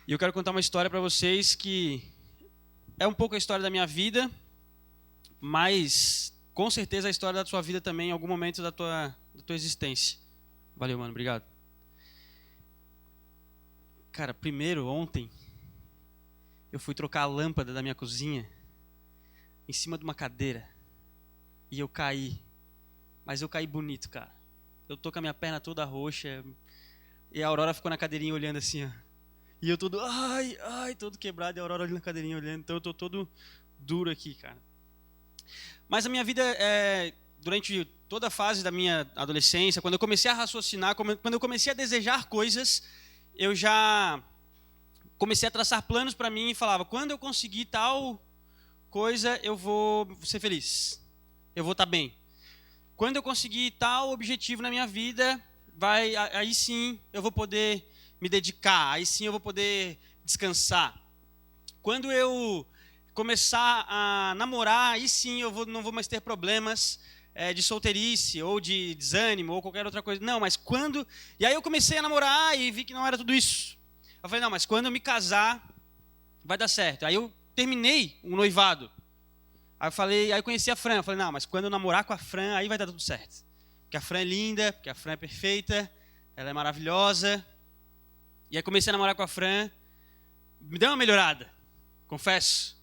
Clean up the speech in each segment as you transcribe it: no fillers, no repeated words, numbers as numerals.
E eu quero contar uma história para vocês que é um pouco a história da minha vida, mas com certeza a história da sua vida também em algum momento da tua existência. Valeu, mano, obrigado. Cara, primeiro, ontem, eu fui trocar a lâmpada da minha cozinha em cima de uma cadeira e eu caí. Mas eu caí bonito, cara. Eu tô com a minha perna toda roxa e a Aurora ficou na cadeirinha olhando assim, ó. E eu todo, todo quebrado, e a Aurora olhando na cadeirinha olhando. Então eu tô todo duro aqui, cara. Mas a minha vida, durante toda a fase da minha adolescência, quando eu comecei a raciocinar, quando eu comecei a desejar coisas, eu já comecei a traçar planos para mim e falava, quando eu conseguir tal coisa, eu vou ser feliz. Eu vou estar bem. Quando eu conseguir tal objetivo na minha vida, aí sim eu vou poder me dedicar, aí sim eu vou poder descansar. Quando eu começar a namorar, aí sim eu não vou mais ter problemas de solteirice, ou de desânimo, ou qualquer outra coisa. Não, mas quando... E aí eu comecei a namorar e vi que não era tudo isso. Eu falei, não, mas quando eu me casar, vai dar certo. Aí eu terminei o noivado. Aí eu conheci a Fran. Eu falei, não, mas quando eu namorar com a Fran, aí vai dar tudo certo. Porque a Fran é linda, porque a Fran é perfeita, ela é maravilhosa. E aí comecei a namorar com a Fran. Me deu uma melhorada, confesso.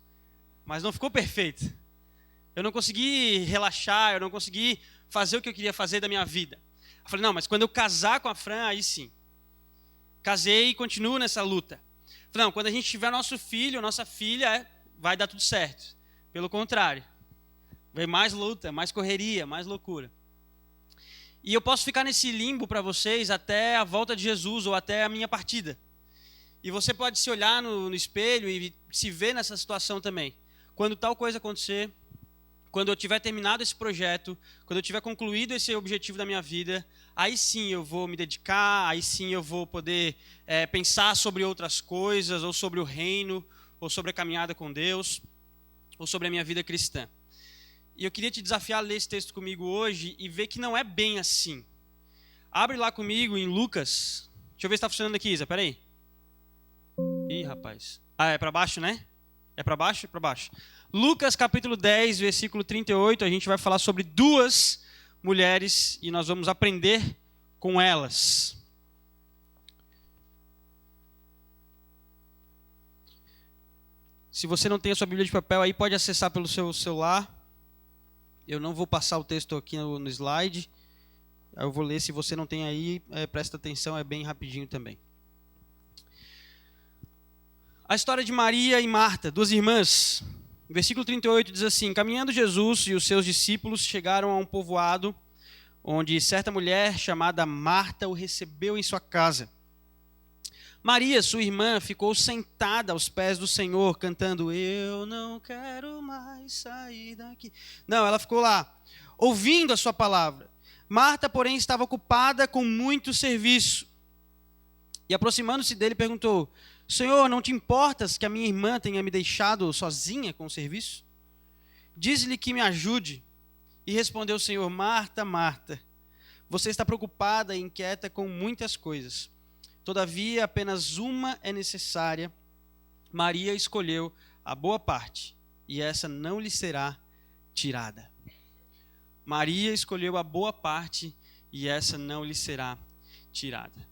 Mas não ficou perfeito. Eu não consegui relaxar, eu não consegui fazer o que eu queria fazer da minha vida. Eu falei, não, mas quando eu casar com a Fran, aí sim. Casei e continuo nessa luta. Eu falei, não, quando a gente tiver nosso filho, nossa filha, vai dar tudo certo. Pelo contrário, vem mais luta, mais correria, mais loucura. E eu posso ficar nesse limbo para vocês até a volta de Jesus ou até a minha partida. E você pode se olhar no espelho e se ver nessa situação também. Quando tal coisa acontecer, quando eu tiver terminado esse projeto, quando eu tiver concluído esse objetivo da minha vida, aí sim eu vou me dedicar, aí sim eu vou poder pensar sobre outras coisas, ou sobre o reino, ou sobre a caminhada com Deus, ou sobre a minha vida cristã. E eu queria te desafiar a ler esse texto comigo hoje e ver que não é bem assim. Abre lá comigo em Lucas. Deixa eu ver se está funcionando aqui, Isa, peraí. Ih, rapaz. É para baixo, né? É para baixo? Para baixo. Lucas capítulo 10, versículo 38, a gente vai falar sobre duas mulheres e nós vamos aprender com elas. Se você não tem a sua Bíblia de papel, aí pode acessar pelo seu celular. Eu não vou passar o texto aqui no slide. Eu vou ler, se você não tem aí, presta atenção, é bem rapidinho também. A história de Maria e Marta, duas irmãs. O versículo 38 diz assim, caminhando Jesus e os seus discípulos chegaram a um povoado, onde certa mulher chamada Marta o recebeu em sua casa. Maria, sua irmã, ficou sentada aos pés do Senhor, cantando, eu não quero mais sair daqui. Não, ela ficou lá, ouvindo a sua palavra. Marta, porém, estava ocupada com muito serviço. E aproximando-se dele, perguntou, Senhor, não te importas que a minha irmã tenha me deixado sozinha com o serviço? Diz-lhe que me ajude. E respondeu o Senhor, Marta, Marta, você está preocupada e inquieta com muitas coisas. Todavia, apenas uma é necessária. Maria escolheu a boa parte, e essa não lhe será tirada. Maria escolheu a boa parte, e essa não lhe será tirada.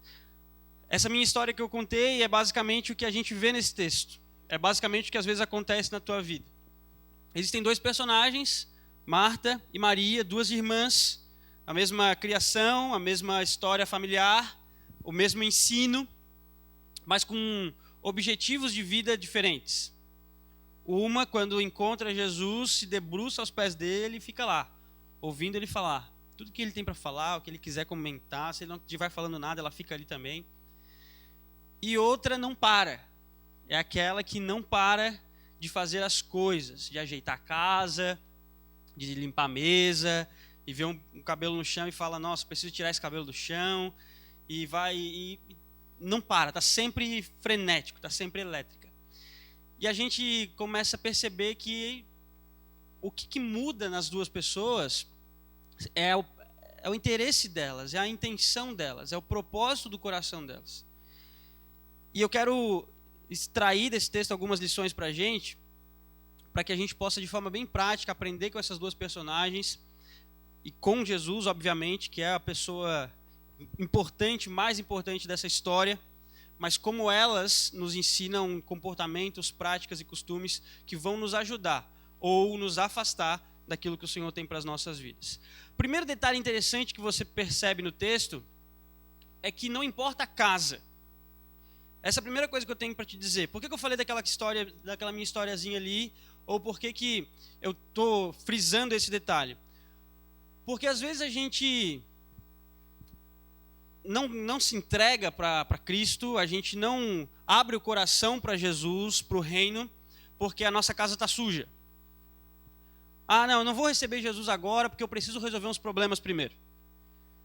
Essa minha história que eu contei é basicamente o que a gente vê nesse texto. É basicamente o que às vezes acontece na tua vida. Existem dois personagens, Marta e Maria, duas irmãs, a mesma criação, a mesma história familiar, o mesmo ensino, mas com objetivos de vida diferentes. Uma, quando encontra Jesus, se debruça aos pés dele e fica lá, ouvindo ele falar. Tudo que ele tem para falar, o que ele quiser comentar, se ele não estiver falando nada, ela fica ali também. E outra não para. É aquela que não para de fazer as coisas, de ajeitar a casa, de limpar a mesa, e ver um cabelo no chão e fala, nossa, preciso tirar esse cabelo do chão. E vai e não para, está sempre frenético, está sempre elétrica. E a gente começa a perceber que o que muda nas duas pessoas é o interesse delas, é a intenção delas, é o propósito do coração delas. E eu quero extrair desse texto algumas lições para que a gente possa, de forma bem prática, aprender com essas duas personagens e com Jesus, obviamente, que é a pessoa importante, mais importante dessa história, mas como elas nos ensinam comportamentos, práticas e costumes que vão nos ajudar ou nos afastar daquilo que o Senhor tem para as nossas vidas. O primeiro detalhe interessante que você percebe no texto é que não importa a casa. Essa é a primeira coisa que eu tenho para te dizer. Por que eu falei daquela história, daquela minha historiazinha ali, ou por que eu estou frisando esse detalhe? Porque às vezes a gente não se entrega para Cristo, a gente não abre o coração para Jesus, para o reino, porque a nossa casa está suja. Ah, não, eu não vou receber Jesus agora porque eu preciso resolver uns problemas primeiro.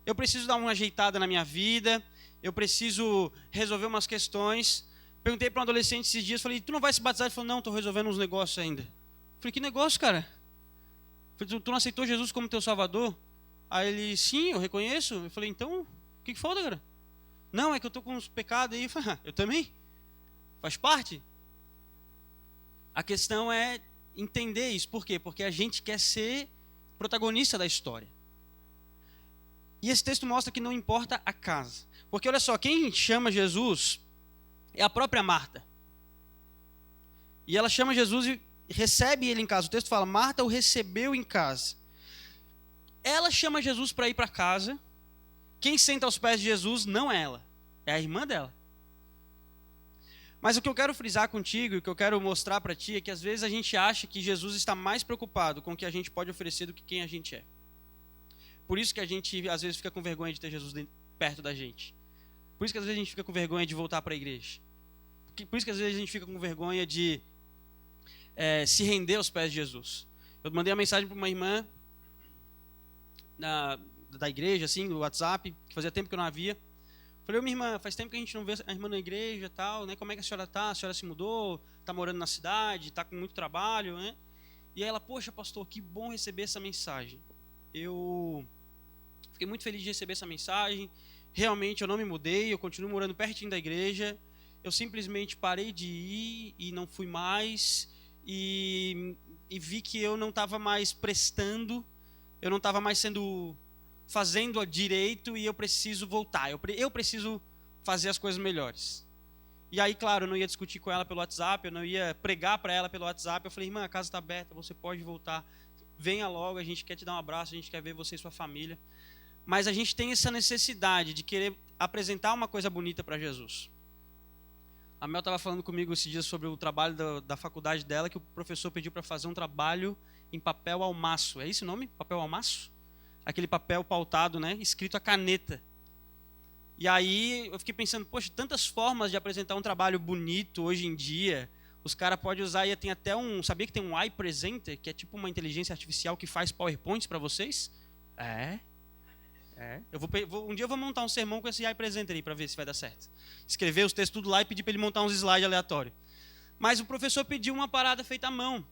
Eu preciso dar uma ajeitada na minha vida, eu preciso resolver umas questões. Perguntei para um adolescente esses dias, falei, tu não vai se batizar? Ele falou, não, estou resolvendo uns negócios ainda. Falei, que negócio, cara? Falei, tu não aceitou Jesus como teu salvador? Aí ele, sim, eu reconheço. Eu falei, então, o que falta, cara? Não, é que eu estou com uns pecados aí. Eu falei, eu também. Faz parte. A questão é entender isso. Por quê? Porque a gente quer ser protagonista da história. E esse texto mostra que não importa a casa. Porque olha só, quem chama Jesus é a própria Marta. E ela chama Jesus e recebe ele em casa. O texto fala, Marta o recebeu em casa. Ela chama Jesus para ir para casa. Quem senta aos pés de Jesus não é ela, é a irmã dela. Mas o que eu quero frisar contigo, e o que eu quero mostrar para ti, é que às vezes a gente acha que Jesus está mais preocupado com o que a gente pode oferecer do que quem a gente é. Por isso que a gente às vezes fica com vergonha de ter Jesus perto da gente. Por isso que às vezes a gente fica com vergonha de voltar para a igreja. Por isso que às vezes a gente fica com vergonha de se render aos pés de Jesus. Eu mandei uma mensagem para uma irmã da igreja, assim, no WhatsApp, que fazia tempo que eu não havia. Falei, minha irmã, faz tempo que a gente não vê a irmã na igreja e tal, né? Como é que a senhora está? A senhora se mudou? Está morando na cidade? Está com muito trabalho, né? E aí ela, poxa, pastor, que bom receber essa mensagem. Eu fiquei muito feliz de receber essa mensagem. Realmente eu não me mudei, eu continuo morando pertinho da igreja. Eu simplesmente parei de ir e não fui mais. E vi que eu não estava mais prestando, eu não estava mais fazendo direito e eu preciso voltar. Eu preciso fazer as coisas melhores. E aí, claro, eu não ia discutir com ela pelo WhatsApp, eu não ia pregar para ela pelo WhatsApp. Eu falei, irmã, a casa está aberta, você pode voltar. Venha logo, a gente quer te dar um abraço, a gente quer ver você e sua família. Mas a gente tem essa necessidade de querer apresentar uma coisa bonita para Jesus. A Mel estava falando comigo esses dias sobre o trabalho da faculdade dela, que o professor pediu para fazer um trabalho em papel almaço. É esse o nome? Papel almaço? Aquele papel pautado, né? Escrito a caneta. E aí eu fiquei pensando, poxa, tantas formas de apresentar um trabalho bonito hoje em dia. Os caras podem usar, e tem até sabia que tem um iPresenter, que é tipo uma inteligência artificial que faz PowerPoints para vocês? Um dia eu vou montar um sermão com esse iPresenter aí para ver se vai dar certo. Escrever os textos tudo lá e pedir para ele montar uns slides aleatórios. Mas o professor pediu uma parada feita à mão.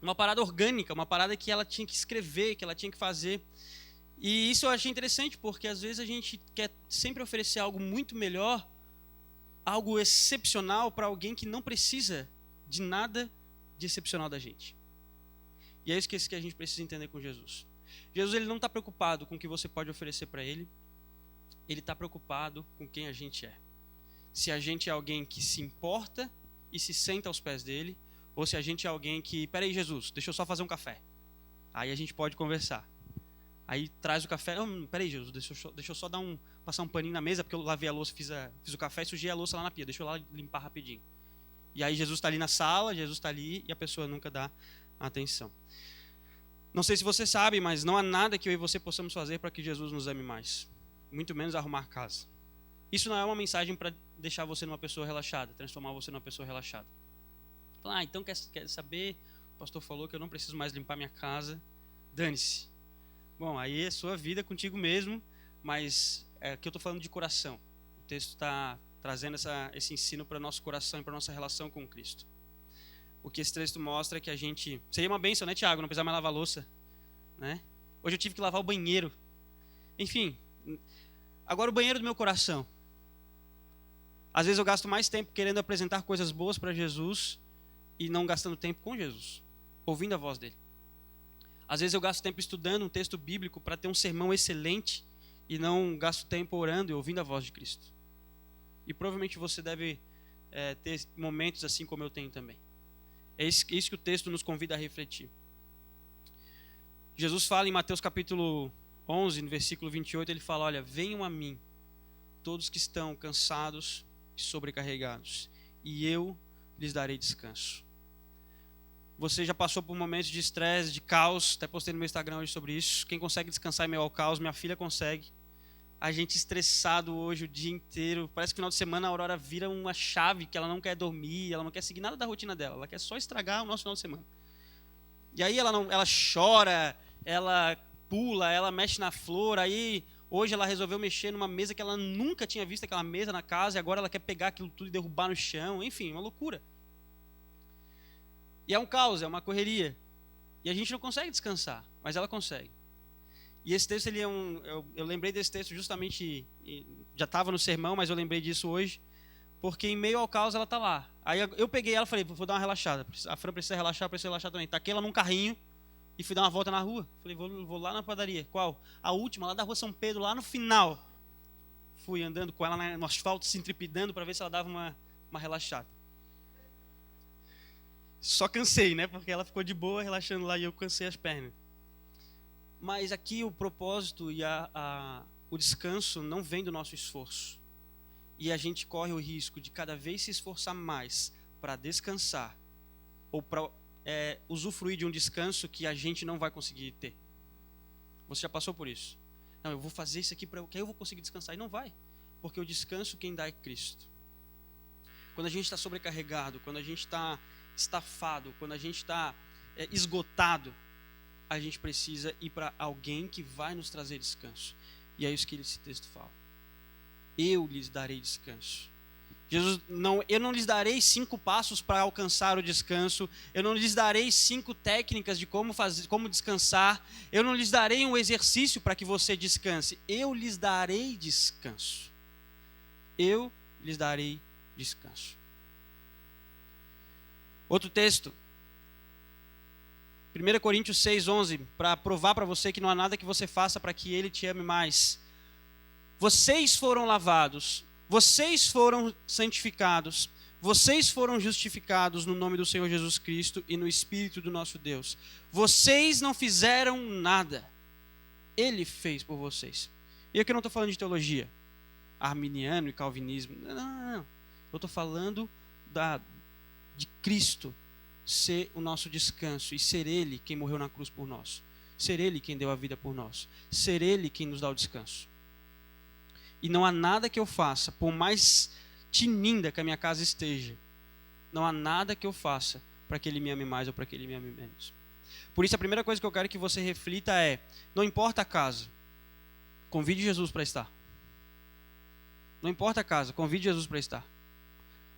Uma parada orgânica, uma parada que ela tinha que escrever, que ela tinha que fazer. E isso eu achei interessante, porque às vezes a gente quer sempre oferecer algo muito melhor, algo excepcional para alguém que não precisa de nada de excepcional da gente. E é isso que a gente precisa entender com Jesus. Jesus, ele não está preocupado com o que você pode oferecer para ele. Ele está preocupado com quem a gente é. Se a gente é alguém que se importa e se senta aos pés dele, ou se a gente é alguém que, peraí Jesus, deixa eu só fazer um café. Aí a gente pode conversar. Aí traz o café, peraí Jesus, deixa eu só passar um paninho na mesa, porque eu lavei a louça, fiz o café e sujei a louça lá na pia, deixa eu lá limpar rapidinho. E aí Jesus está ali na sala, Jesus está ali e a pessoa nunca dá atenção. Não sei se você sabe, mas não há nada que eu e você possamos fazer para que Jesus nos ame mais. Muito menos arrumar casa. Isso não é uma mensagem para deixar você numa pessoa relaxada, transformar você numa pessoa relaxada. Então quer saber? O pastor falou que eu não preciso mais limpar minha casa. Dane-se. Bom, aí é sua vida contigo mesmo, mas aqui eu estou falando de coração. O texto está trazendo esse ensino para o nosso coração e para a nossa relação com Cristo. O que esse texto mostra é que a gente... Seria uma bênção, né, Tiago? Não precisar mais lavar a louça. Né? Hoje eu tive que lavar o banheiro. Enfim, agora o banheiro do meu coração. Às vezes eu gasto mais tempo querendo apresentar coisas boas para Jesus e não gastando tempo com Jesus, ouvindo a voz dele. Às vezes eu gasto tempo estudando um texto bíblico para ter um sermão excelente e não gasto tempo orando e ouvindo a voz de Cristo. E provavelmente você deve ter momentos assim como eu tenho também. É isso que o texto nos convida a refletir. Jesus fala em Mateus capítulo 11, no versículo 28, ele fala, olha, venham a mim, todos que estão cansados e sobrecarregados, e eu lhes darei descanso. Você já passou por momentos de estresse, de caos, até postei no meu Instagram hoje sobre isso. Quem consegue descansar em meio ao caos? Minha filha consegue. A gente estressado hoje o dia inteiro. Parece que no final de semana a Aurora vira uma chave que ela não quer dormir, ela não quer seguir nada da rotina dela, ela quer só estragar o nosso final de semana. E aí ela chora, ela pula, ela mexe na flor, aí hoje ela resolveu mexer numa mesa que ela nunca tinha visto aquela mesa na casa, e agora ela quer pegar aquilo tudo e derrubar no chão, enfim, uma loucura. E é um caos, é uma correria. E a gente não consegue descansar, mas ela consegue. E esse texto, eu lembrei desse texto justamente, já estava no sermão, mas eu lembrei disso hoje, porque em meio ao caos ela está lá. Aí eu peguei ela e falei, vou dar uma relaxada. A Fran precisa relaxar também. Taquei ela num carrinho e fui dar uma volta na rua. Falei, vou lá na padaria. Qual? A última, lá da rua São Pedro, lá no final. Fui andando com ela no asfalto, se intrepidando para ver se ela dava uma relaxada. Só cansei, né? Porque ela ficou de boa, relaxando lá, e eu cansei as pernas. Mas aqui o propósito e o descanso não vem do nosso esforço. E a gente corre o risco de cada vez se esforçar mais para descansar ou para usufruir de um descanso que a gente não vai conseguir ter. Você já passou por isso? Não, eu vou fazer isso aqui que eu vou conseguir descansar. E não vai, porque o descanso quem dá é Cristo. Quando a gente está sobrecarregado, quando a gente está estafado, quando a gente está esgotado, a gente precisa ir para alguém que vai nos trazer descanso. E é isso que esse texto fala. Eu lhes darei descanso. Eu não lhes darei 5 passos para alcançar o descanso. Eu não lhes darei 5 técnicas de como descansar. Eu não lhes darei um exercício para que você descanse. Eu lhes darei descanso. Eu lhes darei descanso. Outro texto. 1 Coríntios 6:11, para provar para você que não há nada que você faça para que Ele te ame mais. Vocês foram lavados, vocês foram santificados, vocês foram justificados no nome do Senhor Jesus Cristo e no Espírito do nosso Deus. Vocês não fizeram nada, Ele fez por vocês. E aqui eu não estou falando de teologia, arminiano e calvinismo, não. Eu estou falando de Cristo ser o nosso descanso e ser Ele quem morreu na cruz por nós, ser Ele quem deu a vida por nós, ser Ele quem nos dá o descanso. E não há nada que eu faça, por mais tinindo que a minha casa esteja, não há nada que eu faça para que Ele me ame mais ou para que Ele me ame menos. Por isso a primeira coisa que eu quero que você reflita é, não importa a casa, convide Jesus para estar. Não importa a casa, convide Jesus para estar.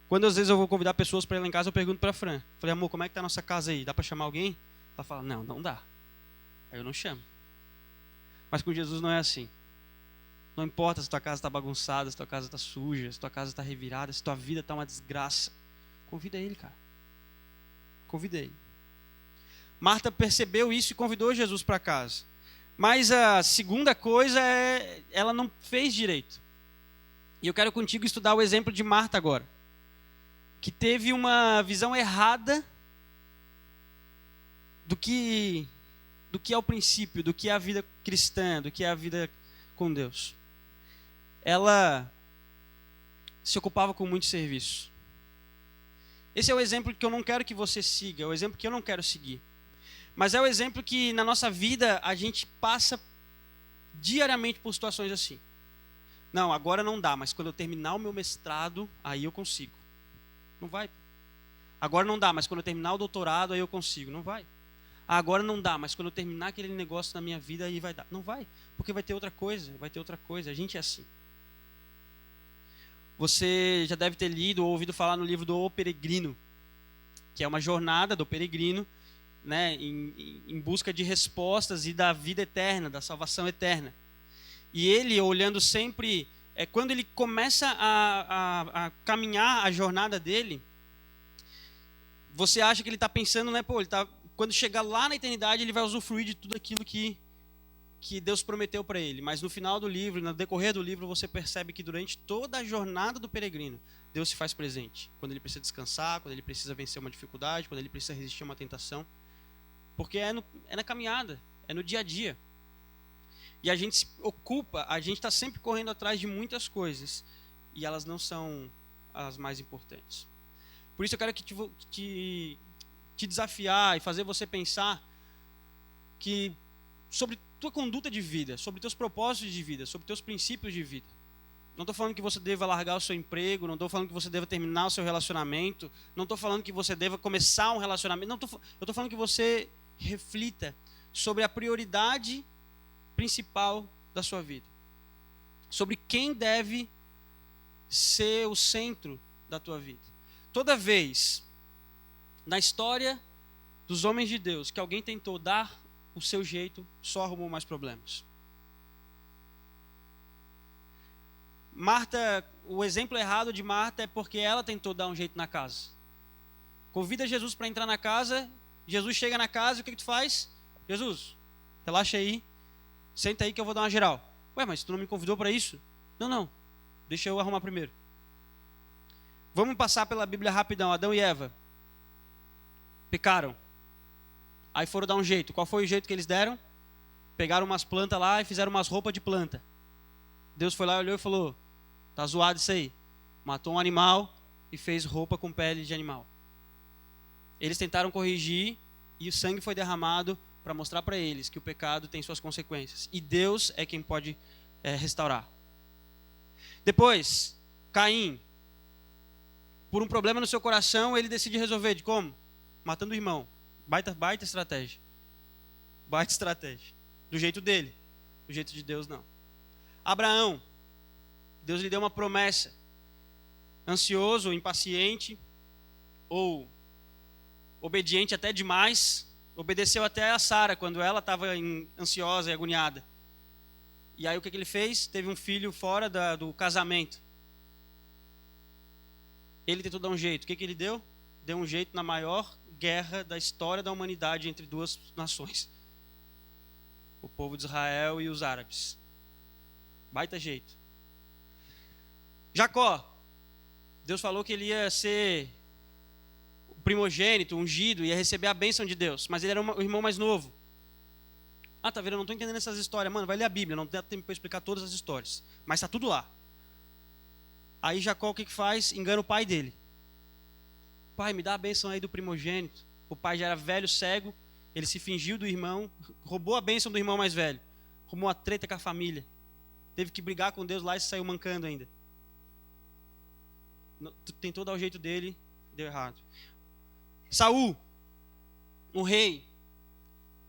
Quando às vezes eu vou convidar pessoas para ir lá em casa, eu pergunto para a Fran. Falei, amor, como é que está a nossa casa aí? Dá para chamar alguém? Ela fala, não dá. Aí eu não chamo. Mas com Jesus não é assim. Não importa se tua casa está bagunçada, se tua casa está suja, se tua casa está revirada, se tua vida está uma desgraça. Convida Ele, cara. Convida Ele. Marta percebeu isso e convidou Jesus para casa. Mas a segunda coisa ela não fez direito. E eu quero contigo estudar o exemplo de Marta agora, que teve uma visão errada do que é o princípio, do que é a vida cristã, do que é a vida com Deus. Ela se ocupava com muito serviço. Esse é o exemplo que eu não quero que você siga, é o exemplo que eu não quero seguir. Mas é o exemplo que na nossa vida a gente passa diariamente por situações assim. Não, agora não dá, mas quando eu terminar o meu mestrado, aí eu consigo. Não vai. Agora não dá, mas quando eu terminar o doutorado, aí eu consigo. Não vai. Agora não dá, mas quando eu terminar aquele negócio na minha vida, aí vai dar. Não vai, porque vai ter outra coisa, A gente é assim. Você já deve ter lido ou ouvido falar no livro do O Peregrino, que é uma jornada do peregrino, né, em busca de respostas e da vida eterna, da salvação eterna. E ele, olhando sempre quando ele começa a caminhar a jornada dele, você acha que ele está pensando, né? Pô, quando chegar lá na eternidade, ele vai usufruir de tudo aquilo que Deus prometeu para ele. Mas no final do livro, no decorrer do livro, você percebe que durante toda a jornada do peregrino, Deus se faz presente. Quando ele precisa descansar, quando ele precisa vencer uma dificuldade, quando ele precisa resistir a uma tentação. Porque é na caminhada, é no dia a dia. E a gente se ocupa, a gente está sempre correndo atrás de muitas coisas. E elas não são as mais importantes. Por isso eu quero te desafiar e fazer você pensar que sobre tua conduta de vida, sobre teus propósitos de vida, sobre teus princípios de vida. Não estou falando que você deva largar o seu emprego, não estou falando que você deva terminar o seu relacionamento, não estou falando que você deva começar um relacionamento, eu estou falando que você reflita sobre a prioridade principal da sua vida. Sobre quem deve ser o centro da tua vida. Toda vez na história dos homens de Deus que alguém tentou dar o seu jeito, só arrumou mais problemas. Marta, o exemplo errado de Marta é porque ela tentou dar um jeito na casa. Convida Jesus para entrar na casa, Jesus chega na casa e o que tu faz? Jesus, relaxa aí, senta aí que eu vou dar uma geral. Ué, mas tu não me convidou para isso? Não, deixa eu arrumar primeiro. Vamos passar pela Bíblia rapidão. Adão e Eva pecaram. Aí foram dar um jeito. Qual foi o jeito que eles deram? Pegaram umas plantas lá e fizeram umas roupas de planta. Deus foi lá, olhou e falou: tá zoado isso aí. Matou um animal e fez roupa com pele de animal. Eles tentaram corrigir e o sangue foi derramado para mostrar para eles que o pecado tem suas consequências. E Deus é quem pode restaurar. Depois, Caim, por um problema no seu coração, ele decide resolver. De como? Matando o irmão. Baita estratégia. Baita estratégia. Do jeito dele. Do jeito de Deus, não. Abraão. Deus lhe deu uma promessa. Ansioso, impaciente, ou obediente até demais, obedeceu até a Sara, quando ela estava ansiosa e agoniada. E aí o que ele fez? Teve um filho fora do casamento. Ele tentou dar um jeito. O que ele deu? Deu um jeito na maior guerra da história da humanidade entre duas nações. O povo de Israel e os árabes. Baita jeito. Jacó. Deus falou que ele ia ser o primogênito, ungido, ia receber a bênção de Deus. Mas ele era o irmão mais novo. Ah, tá vendo? Eu não estou entendendo essas histórias. Mano, vai ler a Bíblia, não dá tempo para explicar todas as histórias. Mas está tudo lá. Aí Jacó o que faz? Engana o pai dele. Pai, me dá a bênção aí do primogênito. O pai já era velho, cego. Ele se fingiu do irmão, roubou a bênção do irmão mais velho. Arrumou uma treta com a família. Teve que brigar com Deus lá e saiu mancando ainda. Tentou dar o jeito dele, deu errado. Saul, um rei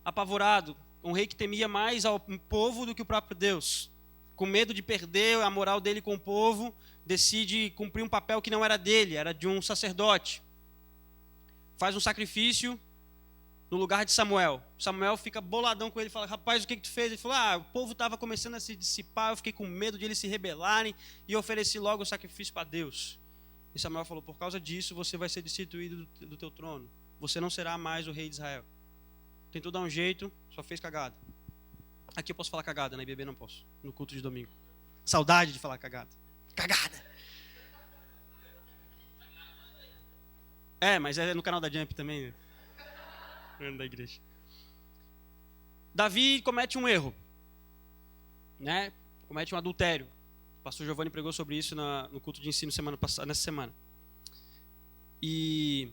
apavorado, um rei que temia mais ao povo do que o próprio Deus. Com medo de perder a moral dele com o povo, decide cumprir um papel que não era dele, era de um sacerdote. Faz um sacrifício no lugar de Samuel. Samuel fica boladão com ele e fala: rapaz, o que tu fez? Ele falou: o povo estava começando a se dissipar, eu fiquei com medo de eles se rebelarem e ofereci logo o sacrifício para Deus. E Samuel falou: por causa disso você vai ser destituído do teu trono. Você não será mais o rei de Israel. Tentou dar um jeito, só fez cagada. Aqui eu posso falar cagada, na IBB não posso, no culto de domingo. Saudade de falar cagada. Cagada! Mas é no canal da Jump também. Da igreja. Davi comete um erro. Né? Comete um adultério. O pastor Giovanni pregou sobre isso no culto de ensino nessa semana. E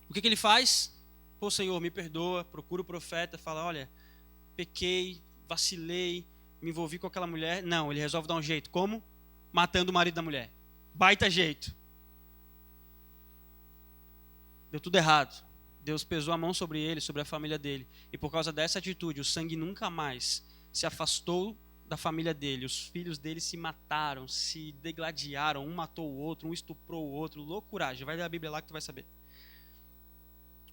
o que ele faz? Pô, Senhor, me perdoa. Procura o profeta, fala: olha, pequei, vacilei, me envolvi com aquela mulher. Não, ele resolve dar um jeito. Como? Matando o marido da mulher. Baita jeito. Deu tudo errado. Deus pesou a mão sobre ele, sobre a família dele. E por causa dessa atitude, o sangue nunca mais se afastou da família dele. Os filhos dele se mataram, se degladiaram. Um matou o outro, um estuprou o outro. Loucuragem. Vai ler a Bíblia lá que tu vai saber.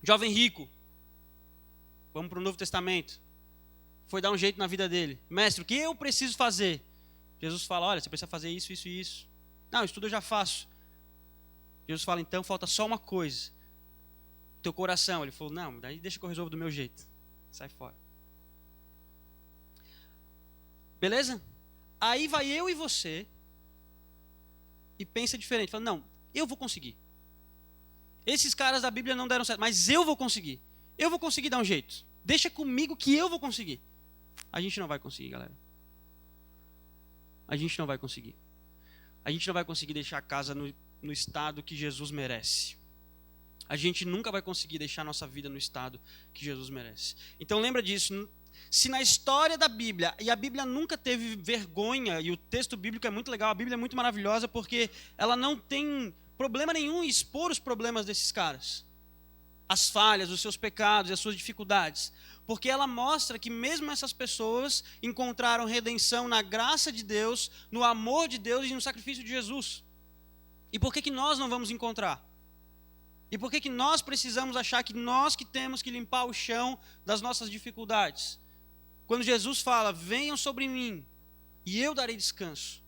Jovem rico. Vamos para o Novo Testamento. Foi dar um jeito na vida dele. Mestre, o que eu preciso fazer? Jesus fala, olha, você precisa fazer isso, isso e isso. Não, isso tudo eu já faço. Jesus fala, então falta só uma coisa. Teu coração. Ele falou, não, daí deixa que eu resolvo do meu jeito. Sai fora. Beleza? Aí vai eu e você e pensa diferente. Fala, não, eu vou conseguir. Esses caras da Bíblia não deram certo, mas eu vou conseguir. Eu vou conseguir dar um jeito. Deixa comigo que eu vou conseguir. A gente não vai conseguir, galera. A gente não vai conseguir. A gente não vai conseguir deixar a casa no estado que Jesus merece. A gente nunca vai conseguir deixar a nossa vida no estado que Jesus merece. Então lembra disso. Se na história da Bíblia, e a Bíblia nunca teve vergonha, e o texto bíblico é muito legal, a Bíblia é muito maravilhosa, porque ela não tem problema nenhum em expor os problemas desses caras. As falhas, os seus pecados e as suas dificuldades. Porque ela mostra que mesmo essas pessoas encontraram redenção na graça de Deus, no amor de Deus e no sacrifício de Jesus. E por que nós não vamos encontrar? E por que nós precisamos achar que nós que temos que limpar o chão das nossas dificuldades? Quando Jesus fala, venham sobre mim e eu darei descanso.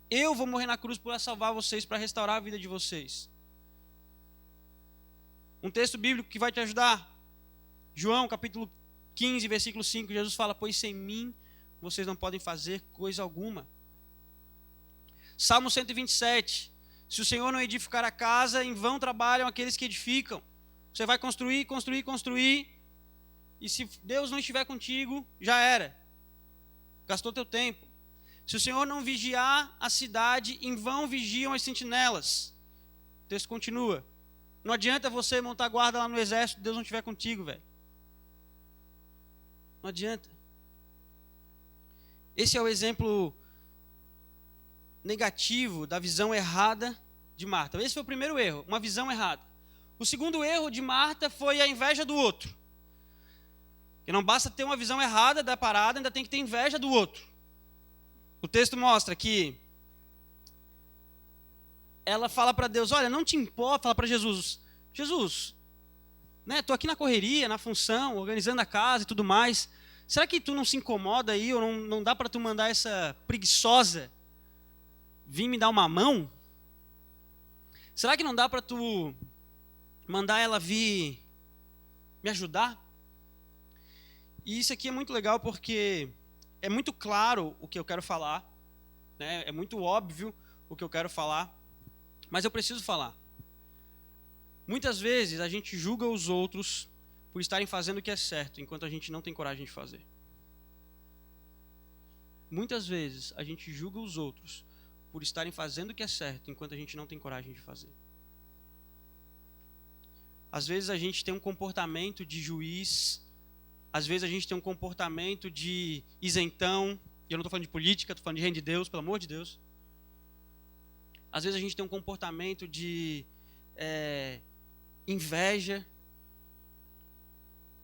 Eu vou morrer na cruz para salvar vocês, para restaurar a vida de vocês. Um texto bíblico que vai te ajudar. João, capítulo 15, versículo 5, Jesus fala, pois sem mim vocês não podem fazer coisa alguma. Salmo 127, se o Senhor não edificar a casa, em vão trabalham aqueles que edificam. Você vai construir, construir, construir, e se Deus não estiver contigo, já era. Gastou teu tempo. Se o Senhor não vigiar a cidade, em vão vigiam as sentinelas. O texto continua. Não adianta você montar guarda lá no exército, Deus não estiver contigo, velho. Não adianta. Esse é o exemplo negativo da visão errada de Marta. Esse foi o primeiro erro, uma visão errada. O segundo erro de Marta foi a inveja do outro. Porque não basta ter uma visão errada da parada, ainda tem que ter inveja do outro. O texto mostra que ela fala para Deus, olha, não te importa, fala para Jesus, né, tô aqui na correria, na função, organizando a casa e tudo mais, será que tu não se incomoda aí, ou não dá para tu mandar essa preguiçosa vir me dar uma mão? Será que não dá para tu mandar ela vir me ajudar? E isso aqui é muito legal porque é muito claro o que eu quero falar, né? É muito óbvio o que eu quero falar, mas eu preciso falar. Muitas vezes a gente julga os outros por estarem fazendo o que é certo, enquanto a gente não tem coragem de fazer. Muitas vezes a gente julga os outros por estarem fazendo o que é certo, enquanto a gente não tem coragem de fazer. Às vezes a gente tem um comportamento de juiz, às vezes a gente tem um comportamento de isentão, e eu não estou falando de política, estou falando de reino de Deus, pelo amor de Deus. Às vezes a gente tem um comportamento de inveja,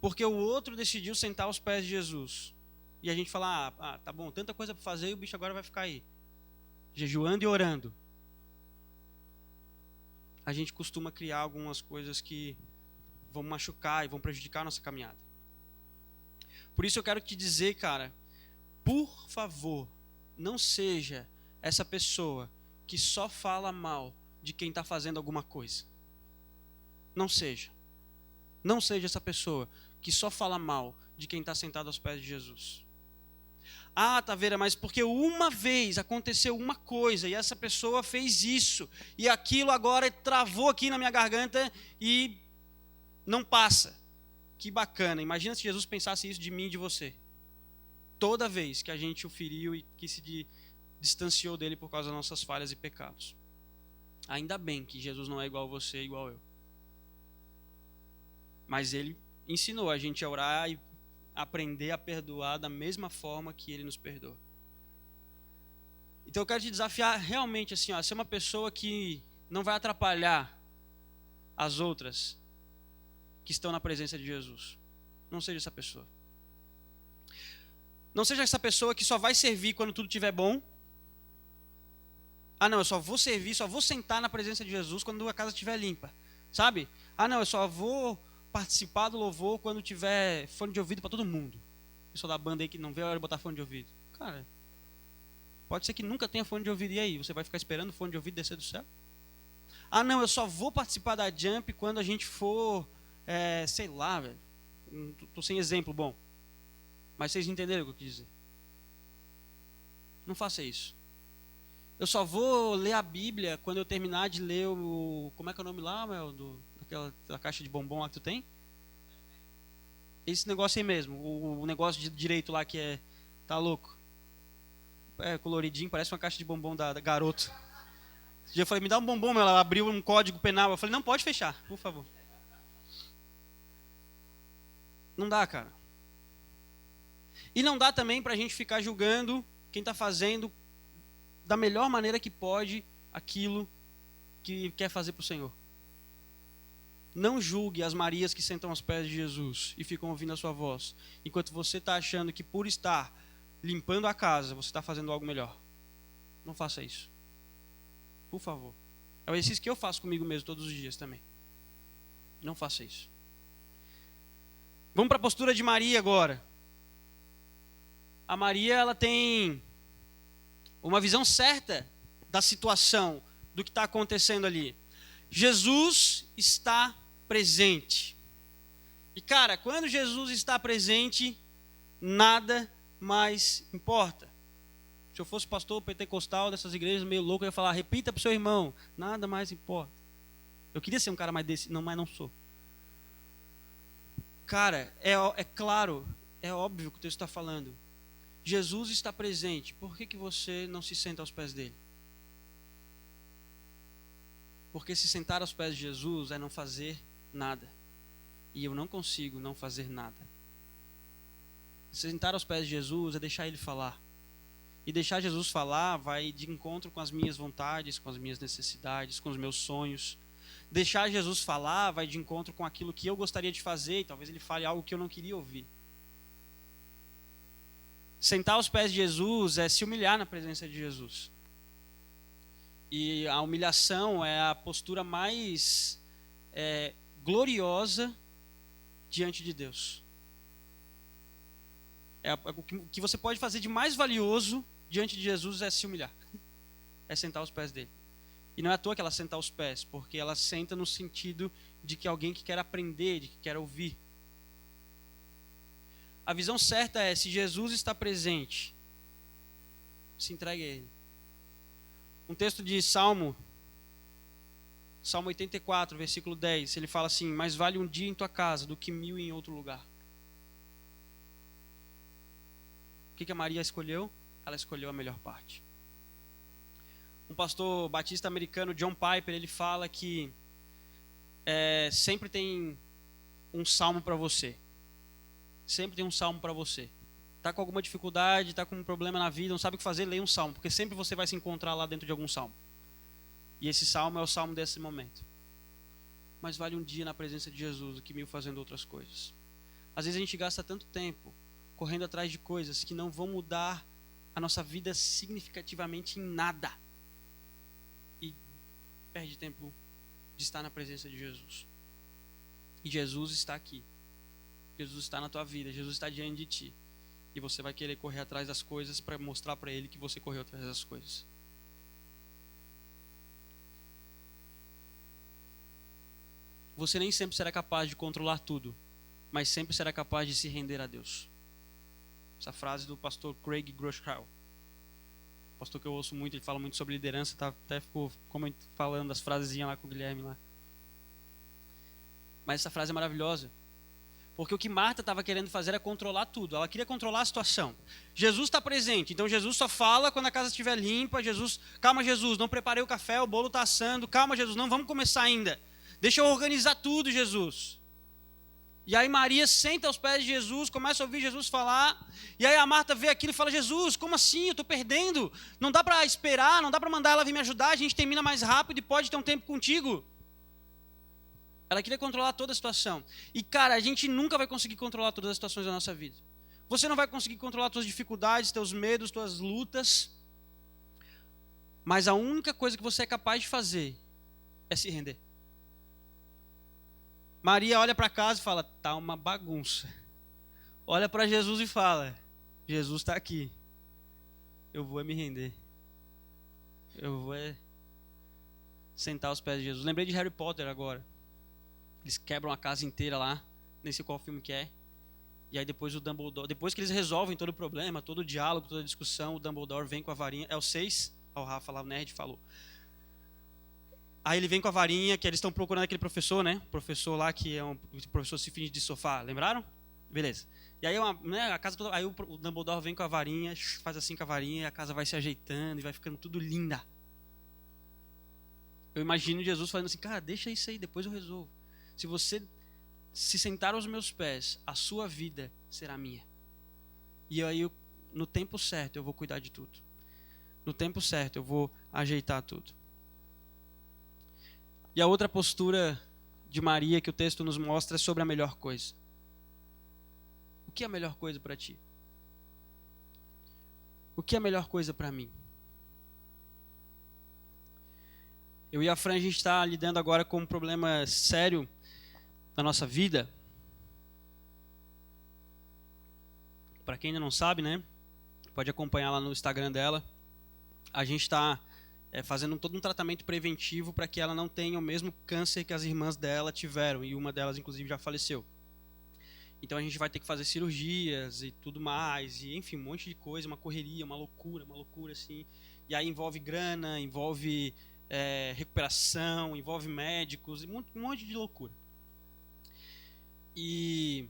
porque o outro decidiu sentar aos pés de Jesus. E a gente fala, tá bom, tanta coisa para fazer e o bicho agora vai ficar aí, jejuando e orando. A gente costuma criar algumas coisas que vão machucar e vão prejudicar a nossa caminhada. Por isso eu quero te dizer, cara, por favor, não seja essa pessoa que só fala mal de quem está fazendo alguma coisa. Não seja. Não seja essa pessoa que só fala mal de quem está sentado aos pés de Jesus. Taveira, mas porque uma vez aconteceu uma coisa e essa pessoa fez isso e aquilo agora travou aqui na minha garganta e não passa. Que bacana, imagina se Jesus pensasse isso de mim e de você. Toda vez que a gente o feriu e que se distanciou dele por causa das nossas falhas e pecados. Ainda bem que Jesus não é igual a você, igual eu. Mas ele ensinou a gente a orar e aprender a perdoar da mesma forma que ele nos perdoa. Então eu quero te desafiar realmente assim, a ser uma pessoa que não vai atrapalhar as outras que estão na presença de Jesus. Não seja essa pessoa. Não seja essa pessoa que só vai servir quando tudo estiver bom. Não, eu só vou servir, só vou sentar na presença de Jesus quando a casa estiver limpa. Sabe? Não, eu só vou participar do louvor quando tiver fone de ouvido para todo mundo. O pessoal da banda aí que não vê a hora de botar fone de ouvido. Cara, Pode ser que nunca tenha fone de ouvido. E aí, você vai ficar esperando o fone de ouvido descer do céu? Ah, não, eu só vou participar da Jump quando a gente for, sei lá, velho. Tô sem exemplo bom. Mas vocês entenderam o que eu quis dizer. Não faça isso. Eu só vou ler a Bíblia quando eu terminar de ler o... Como é que é o nome lá, Mel? Daquela caixa de bombom lá que tu tem? Esse negócio aí mesmo. O negócio de direito lá que é... Tá louco. É coloridinho, parece uma caixa de bombom da garoto. Esse dia eu falei, me dá um bombom, Mel. Ela abriu um código penal. Eu falei, não, pode fechar, por favor. Não dá, cara. E não dá também pra gente ficar julgando quem tá fazendo da melhor maneira que pode aquilo que quer fazer para o Senhor. Não julgue as Marias que sentam aos pés de Jesus e ficam ouvindo a sua voz, enquanto você está achando que por estar limpando a casa, você está fazendo algo melhor. Não faça isso. Por favor. É o exercício que eu faço comigo mesmo todos os dias também. Não faça isso. Vamos para a postura de Maria agora. A Maria, ela tem uma visão certa da situação, do que está acontecendo ali. Jesus está presente. E cara, quando Jesus está presente, nada mais importa. Se eu fosse pastor pentecostal dessas igrejas meio louco, eu ia falar, repita para o seu irmão, nada mais importa. Eu queria ser um cara mais desse, não, mas não sou. Cara, é claro, é óbvio o que o texto está falando. Jesus está presente, por que você não se senta aos pés dele? Porque se sentar aos pés de Jesus é não fazer nada. E eu não consigo não fazer nada. Sentar aos pés de Jesus é deixar ele falar. E deixar Jesus falar vai de encontro com as minhas vontades, com as minhas necessidades, com os meus sonhos. Deixar Jesus falar vai de encontro com aquilo que eu gostaria de fazer, e talvez ele fale algo que eu não queria ouvir. Sentar aos pés de Jesus é se humilhar na presença de Jesus. E a humilhação é a postura mais gloriosa diante de Deus. O que você pode fazer de mais valioso diante de Jesus é se humilhar. É sentar aos pés dele. E não é à toa que ela senta aos pés, porque ela senta no sentido de que alguém que quer aprender, de que quer ouvir. A visão certa é, se Jesus está presente, se entregue a ele. Um texto de Salmo 84, versículo 10, ele fala assim, mais vale um dia em tua casa do que 1000 em outro lugar. O que a Maria escolheu? Ela escolheu a melhor parte. Um pastor batista americano, John Piper, ele fala que sempre tem um salmo para você. Sempre tem um salmo para você. Está com alguma dificuldade, está com um problema na vida, não sabe o que fazer, leia um salmo, porque sempre você vai se encontrar lá dentro de algum salmo. E esse salmo é o salmo desse momento. Mas vale um dia na presença de Jesus do que 1000 fazendo outras coisas. Às vezes a gente gasta tanto tempo correndo atrás de coisas que não vão mudar a nossa vida significativamente em nada. E perde tempo de estar na presença de Jesus. E Jesus está aqui. Jesus está na tua vida, Jesus está diante de ti. E você vai querer correr atrás das coisas para mostrar para ele que você correu atrás das coisas. Você nem sempre será capaz de controlar tudo, mas sempre será capaz de se render a Deus. Essa frase do pastor Craig Groeschel. Pastor que eu ouço muito, ele fala muito sobre liderança, tá? Até ficou falando as frasezinhas lá com o Guilherme lá. Mas essa frase é maravilhosa. Porque o que Marta estava querendo fazer era controlar tudo. Ela queria controlar a situação. Jesus está presente, então Jesus só fala quando a casa estiver limpa. Calma Jesus, não preparei o café, o bolo está assando. Calma Jesus, não vamos começar ainda. Deixa eu organizar tudo, Jesus. E aí Maria senta aos pés de Jesus, começa a ouvir Jesus falar. E aí a Marta vê aquilo e fala, Jesus, como assim? Eu estou perdendo. Não dá para esperar, não dá para mandar ela vir me ajudar. A gente termina mais rápido e pode ter um tempo contigo. Ela queria controlar toda a situação. E cara, a gente nunca vai conseguir controlar todas as situações da nossa vida. Você não vai conseguir controlar suas dificuldades, teus medos, tuas lutas. Mas a única coisa que você é capaz de fazer é se render. Maria olha para casa e fala, tá uma bagunça. Olha para Jesus e fala, Jesus está aqui. eu vou me render. Eu vou sentar aos pés de Jesus. Lembrei de Harry Potter agora. Eles quebram a casa inteira lá, nem sei qual filme que é. E aí depois o Dumbledore, depois que eles resolvem todo o problema, todo o diálogo, toda a discussão, o Dumbledore vem com a varinha. É o 6, o Rafa lá, o nerd, falou. Aí ele vem com a varinha, que eles estão procurando aquele professor, né? O professor lá que é um professor se finge de sofá, lembraram? Beleza. E aí a casa toda, aí o Dumbledore vem com a varinha, faz assim com a varinha, e a casa vai se ajeitando e vai ficando tudo linda. Eu imagino Jesus falando assim, cara, deixa isso aí, depois eu resolvo. Se você se sentar aos meus pés, a sua vida será minha. E aí, no tempo certo, eu vou cuidar de tudo. No tempo certo, eu vou ajeitar tudo. E a outra postura de Maria que o texto nos mostra é sobre a melhor coisa. O que é a melhor coisa para ti? O que é a melhor coisa para mim? Eu e a Fran, a gente está lidando agora com um problema sério na nossa vida. Para quem ainda não sabe, né? Pode acompanhar lá no Instagram dela. A gente está fazendo todo um tratamento preventivo para que ela não tenha o mesmo câncer que as irmãs dela tiveram. E uma delas, inclusive, já faleceu. Então a gente vai ter que fazer cirurgias e tudo mais. E enfim, um monte de coisa, uma correria, uma loucura assim. E aí envolve grana, envolve recuperação, envolve médicos, um monte de loucura. E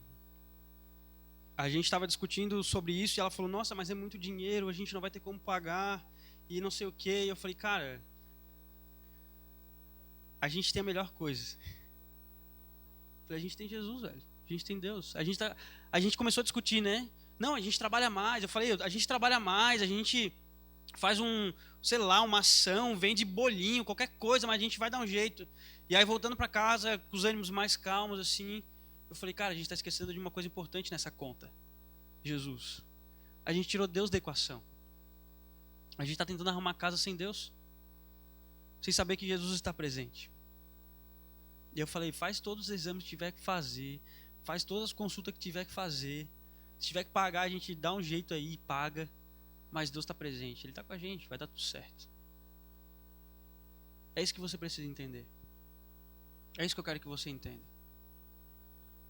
a gente estava discutindo sobre isso e ela falou, nossa, mas é muito dinheiro, a gente não vai ter como pagar e não sei o quê. E eu falei, cara, a gente tem a melhor coisa. Eu falei, a gente tem Jesus, velho. A gente tem Deus. A gente começou a discutir, né? Não, a gente trabalha mais. Eu falei, a gente trabalha mais, a gente faz sei lá, uma ação, vende bolinho, qualquer coisa, mas a gente vai dar um jeito. E aí voltando para casa, com os ânimos mais calmos, assim, eu falei, cara, a gente está esquecendo de uma coisa importante nessa conta. Jesus. A gente tirou Deus da equação. A gente está tentando arrumar casa sem Deus, sem saber que Jesus está presente. E eu falei, faz todos os exames que tiver que fazer, faz todas as consultas que tiver que fazer. Se tiver que pagar, a gente dá um jeito aí e paga. Mas Deus está presente, Ele está com a gente, vai dar tudo certo. É isso que você precisa entender. É isso que eu quero que você entenda.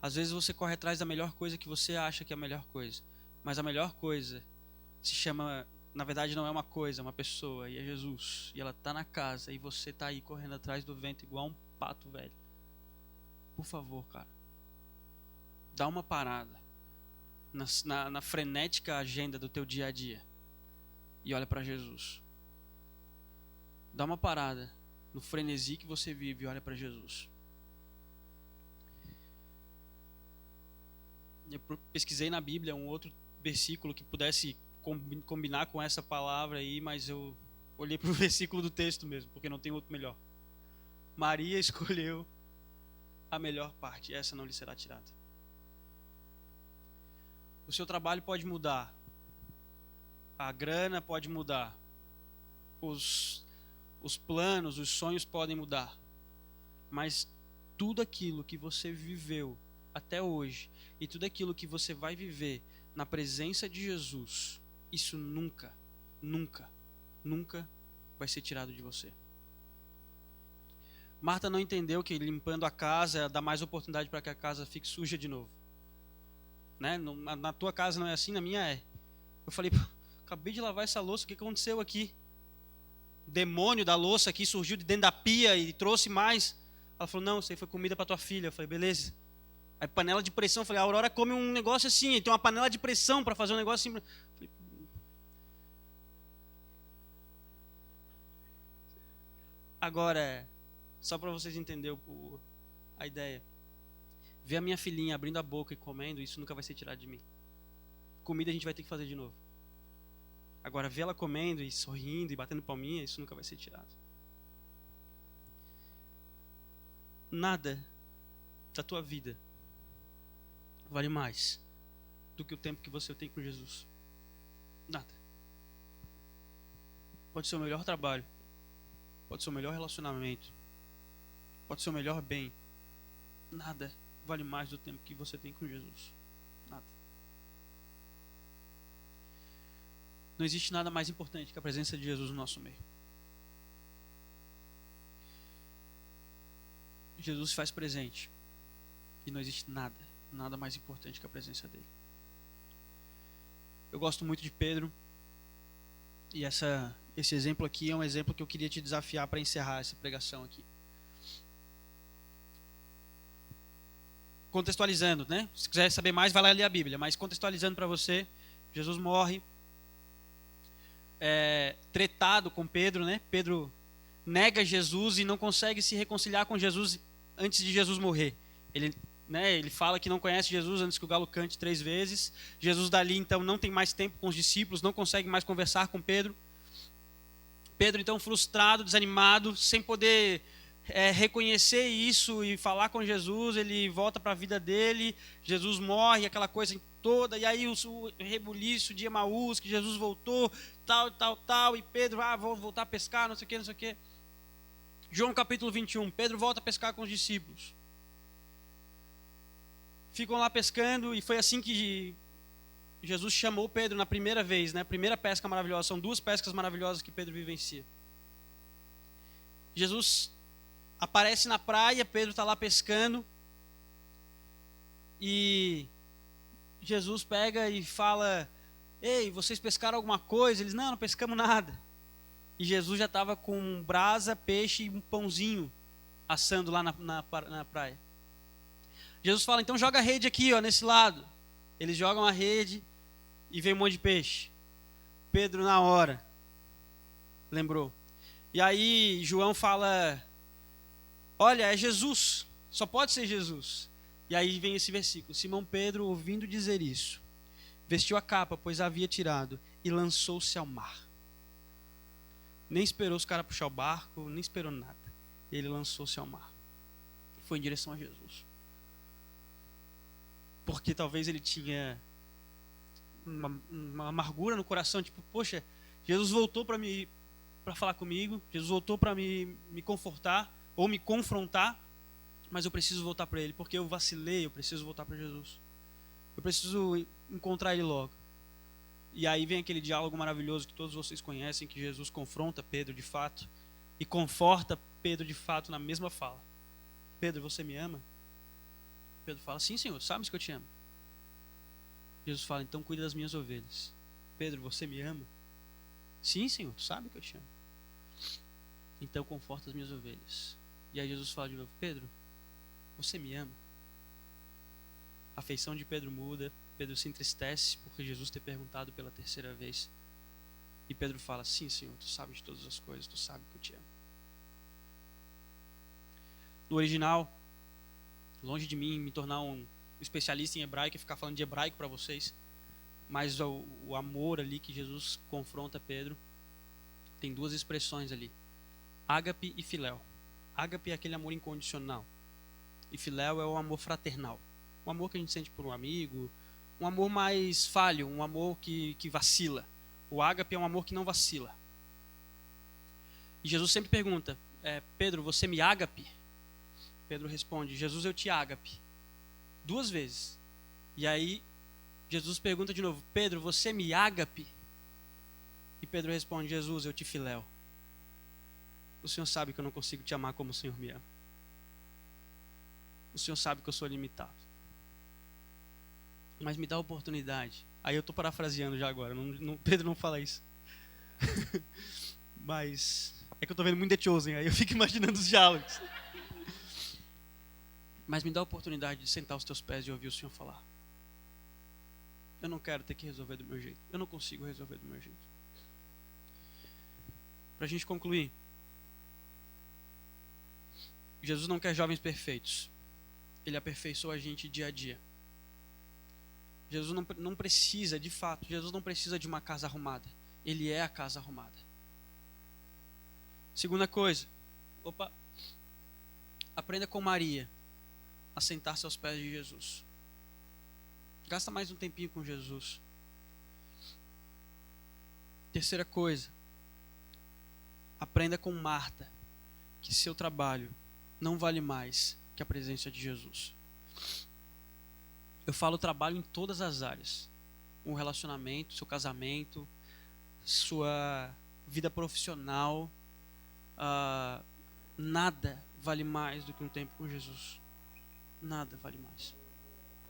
Às vezes você corre atrás da melhor coisa que você acha que é a melhor coisa. Mas a melhor coisa se chama, na verdade não é uma coisa, é uma pessoa, e é Jesus. E ela está na casa, e você está aí correndo atrás do vento igual um pato velho. Por favor, cara. Dá uma parada na frenética agenda do teu dia a dia. E olha para Jesus. Dá uma parada no frenesi que você vive e olha para Jesus. Eu pesquisei na Bíblia um outro versículo que pudesse combinar com essa palavra aí, mas eu olhei para o versículo do texto mesmo, porque não tem outro melhor. Maria escolheu a melhor parte, essa não lhe será tirada. O seu trabalho pode mudar. A grana pode mudar. Os planos, os sonhos podem mudar. Mas tudo aquilo que você viveu até hoje e tudo aquilo que você vai viver na presença de Jesus, isso nunca, nunca, nunca vai ser tirado de você. Marta não entendeu que limpando a casa dá mais oportunidade para que a casa fique suja de novo. Né? Na tua casa não é assim, na minha é. Eu falei, acabei de lavar essa louça, o que aconteceu aqui? O demônio da louça aqui surgiu de dentro da pia e trouxe mais. Ela falou, não, isso aí foi comida para tua filha. Eu falei, beleza. Aí panela de pressão, eu falei, a Aurora come um negócio assim, tem uma panela de pressão para fazer um negócio assim. Falei, agora, só para vocês entenderem a ideia. Ver a minha filhinha abrindo a boca e comendo, isso nunca vai ser tirado de mim. Comida a gente vai ter que fazer de novo. Agora, ver ela comendo e sorrindo e batendo palminha, isso nunca vai ser tirado. Nada da tua vida vale mais do que o tempo que você tem com Jesus. Nada. Pode ser o melhor trabalho, pode ser o melhor relacionamento, pode ser o melhor bem. Nada vale mais do tempo que você tem com Jesus. Nada. Não existe nada mais importante que a presença de Jesus no nosso meio. Jesus se faz presente. E não existe nada mais importante que a presença dele. Eu gosto muito de Pedro. E esse exemplo aqui é um exemplo que eu queria te desafiar para encerrar essa pregação aqui. Contextualizando, né? Se quiser saber mais, vai lá ler a Bíblia. Mas contextualizando para você, Jesus morre, tretado com Pedro, né? Pedro nega Jesus e não consegue se reconciliar com Jesus antes de Jesus morrer. Ele fala que não conhece Jesus antes que o galo cante 3 vezes. Jesus dali então não tem mais tempo com os discípulos, não consegue mais conversar com Pedro. Pedro então frustrado, desanimado, sem poder reconhecer isso e falar com Jesus, ele volta para a vida dele. Jesus morre, aquela coisa toda, e aí o rebuliço de Emaús, que Jesus voltou, tal, e Pedro, vou voltar a pescar, não sei o que. João capítulo 21, Pedro volta a pescar com os discípulos. Ficam lá pescando, e foi assim que Jesus chamou Pedro na primeira vez, né? Primeira pesca maravilhosa, são 2 pescas maravilhosas que Pedro vivencia. Jesus aparece na praia, Pedro está lá pescando, e Jesus pega e fala: ei, vocês pescaram alguma coisa? Eles: não pescamos nada. E Jesus já estava com brasa, peixe e um pãozinho assando lá na praia. Jesus fala: então joga a rede aqui, nesse lado. Eles jogam a rede e vem um monte de peixe. Pedro na hora lembrou. E aí João fala: olha, é Jesus, só pode ser Jesus. E aí vem esse versículo: Simão Pedro, ouvindo dizer isso, vestiu a capa, pois a havia tirado, e lançou-se ao mar. Nem esperou os caras puxar o barco, nem esperou nada. Ele lançou-se ao mar. Foi em direção a Jesus. Porque talvez ele tinha uma amargura no coração, tipo, poxa, Jesus voltou para falar comigo, Jesus voltou para me confortar, ou me confrontar, mas eu preciso voltar para ele, porque eu vacilei, eu preciso voltar para Jesus. Eu preciso encontrar ele logo. E aí vem aquele diálogo maravilhoso que todos vocês conhecem, que Jesus confronta Pedro de fato, e conforta Pedro de fato na mesma fala. Pedro, você me ama? Pedro fala: sim, Senhor, sabes que eu te amo. Jesus fala: então cuida das minhas ovelhas. Pedro, você me ama? Sim, Senhor, tu sabe que eu te amo. Então conforta as minhas ovelhas. E aí Jesus fala de novo: Pedro, você me ama? A feição de Pedro muda, Pedro se entristece porque Jesus ter perguntado pela 3ª vez. E Pedro fala: sim, Senhor, tu sabes de todas as coisas, tu sabes que eu te amo. No original, longe de mim me tornar um especialista em hebraico e ficar falando de hebraico para vocês, mas o amor ali que Jesus confronta Pedro, tem 2 expressões ali: ágape e filéu. Ágape é aquele amor incondicional, e filéu é o amor fraternal, um amor que a gente sente por um amigo, um amor mais falho, um amor que vacila. O ágape é um amor que não vacila. E Jesus sempre pergunta: Pedro, você me ágape? Pedro responde: Jesus, eu te ágape. 2 vezes. E aí Jesus pergunta de novo: Pedro, você me ágape? E Pedro responde: Jesus, eu te filéu. O Senhor sabe que eu não consigo te amar como o Senhor me ama. O Senhor sabe que eu sou limitado. Mas me dá a oportunidade. Aí eu estou parafraseando já agora. Pedro não fala isso. Mas é que eu estou vendo muito The Chosen. Aí eu fico imaginando os diálogos. Mas me dá a oportunidade de sentar aos teus pés e ouvir o Senhor falar. Eu não quero ter que resolver do meu jeito. Eu não consigo resolver do meu jeito. Para a gente concluir, Jesus não quer jovens perfeitos. Ele aperfeiçoa a gente dia a dia. Jesus não precisa, de fato, Jesus não precisa de uma casa arrumada. Ele é a casa arrumada. Segunda coisa, aprenda com Maria a sentar-se aos pés de Jesus. Gasta mais um tempinho com Jesus. Terceira coisa, aprenda com Marta que seu trabalho não vale mais que a presença de Jesus. Eu falo trabalho em todas as áreas. Um relacionamento, seu casamento, sua vida profissional, nada vale mais do que um tempo com Jesus. Nada vale mais.